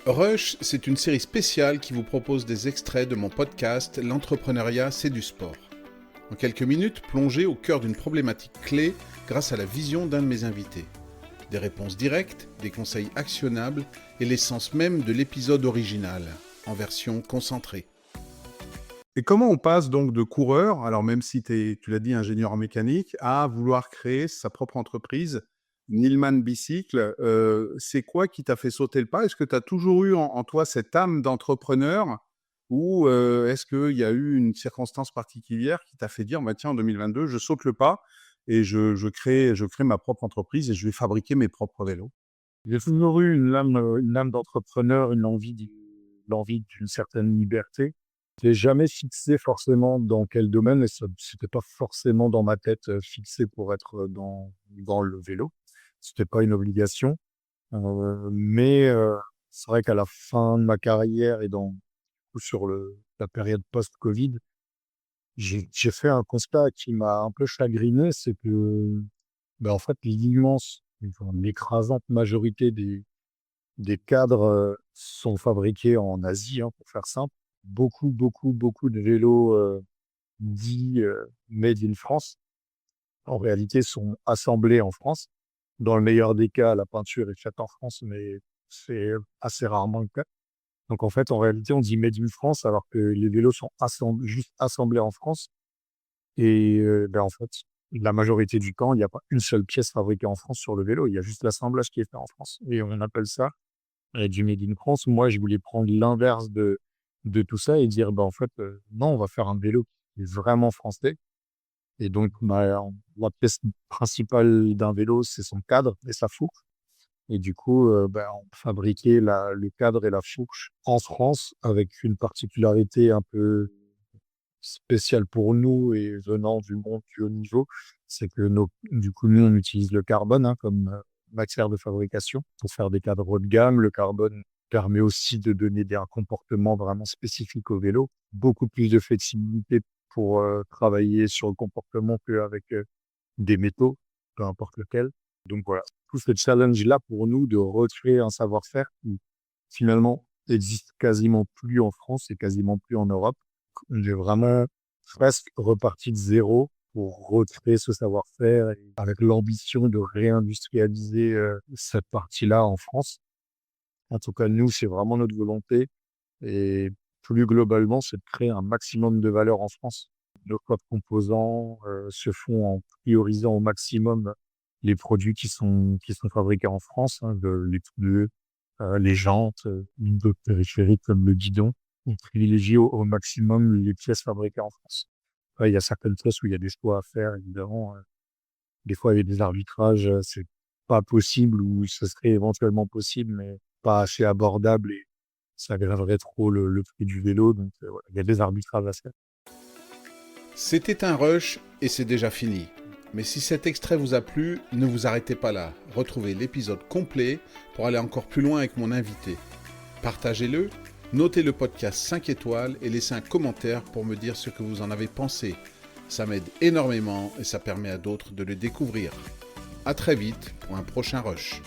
Rush, c'est une série spéciale qui vous propose des extraits de mon podcast L'entrepreneuriat, c'est du sport. En quelques minutes, plongez au cœur d'une problématique clé grâce à la vision d'un de mes invités. Des réponses directes, des conseils actionnables et l'essence même de l'épisode original, en version concentrée. Et comment on passe donc de coureur, alors même si tu l'as dit, ingénieur en mécanique, à vouloir créer sa propre entreprise, Nilman Bicycle, c'est quoi qui t'a fait sauter le pas? Est-ce que tu as toujours eu en toi cette âme d'entrepreneur ou est-ce qu'il y a eu une circonstance particulière qui t'a fait dire: «Bah, tiens, en 2022, je saute le pas et je crée ma propre entreprise et je vais fabriquer mes propres vélos»? J'ai toujours eu une âme d'entrepreneur, l'envie d'une certaine liberté. J'ai jamais fixé forcément dans quel domaine et ça c'était pas forcément dans ma tête, fixé pour être, dans le vélo. C'était pas une obligation, mais c'est vrai qu'à la fin de ma carrière et sur la période post-covid, j'ai fait un constat qui m'a un peu chagriné, c'est que, en fait, l'écrasante majorité des cadres, sont fabriqués en Asie, hein, pour faire simple. Beaucoup, beaucoup, beaucoup de vélos, dits, made in France, en réalité sont assemblés en France. Dans le meilleur des cas, la peinture est faite en France, mais c'est assez rarement le cas. Donc en fait, en réalité, on dit made in France alors que les vélos sont juste assemblés en France et en fait, la majorité du temps, il n'y a pas une seule pièce fabriquée en France sur le vélo. Il y a juste l'assemblage qui est fait en France et on appelle ça du made in France. Moi, je voulais prendre l'inverse de tout ça et dire: en fait, non, on va faire un vélo qui est vraiment français» et donc la pièce principale d'un vélo, c'est son cadre et sa fourche et du coup, on fabriquait le cadre et la fourche en France avec une particularité un peu spéciale pour nous et venant du monde du haut niveau, c'est que nous, on utilise le carbone, hein, comme, matière de fabrication pour faire des cadres haut de gamme. Le carbone permet aussi de donner un comportement vraiment spécifique au vélo, beaucoup plus de flexibilité pour, travailler sur le comportement qu'avec, des métaux, peu importe lequel. Donc voilà, tout ce challenge-là pour nous de recréer un savoir-faire qui finalement existe quasiment plus en France et quasiment plus en Europe. J'ai vraiment presque reparti de zéro pour recréer ce savoir-faire et avec l'ambition de réindustrialiser, cette partie-là en France. En tout cas, nous, c'est vraiment notre volonté et plus globalement, c'est de créer un maximum de valeur en France. Nos choix de composants, se font en priorisant au maximum les produits qui sont fabriqués en France, hein, les pneus, les jantes, d'autres périphériques comme le guidon. On privilégie au maximum les pièces fabriquées en France. Ouais, il y a certaines pièces où il y a des choix à faire évidemment, des fois il y a des arbitrages, c'est pas possible ou ce serait éventuellement possible, mais pas assez abordable et ça aggraverait trop le prix du vélo donc voilà, il y a des arbitrages à faire. C'était un rush et c'est déjà fini. Mais si cet extrait vous a plu, ne vous arrêtez pas là. Retrouvez l'épisode complet pour aller encore plus loin avec mon invité. Partagez-le, notez le podcast 5 étoiles et laissez un commentaire pour me dire ce que vous en avez pensé. Ça m'aide énormément et ça permet à d'autres de le découvrir. À très vite pour un prochain rush.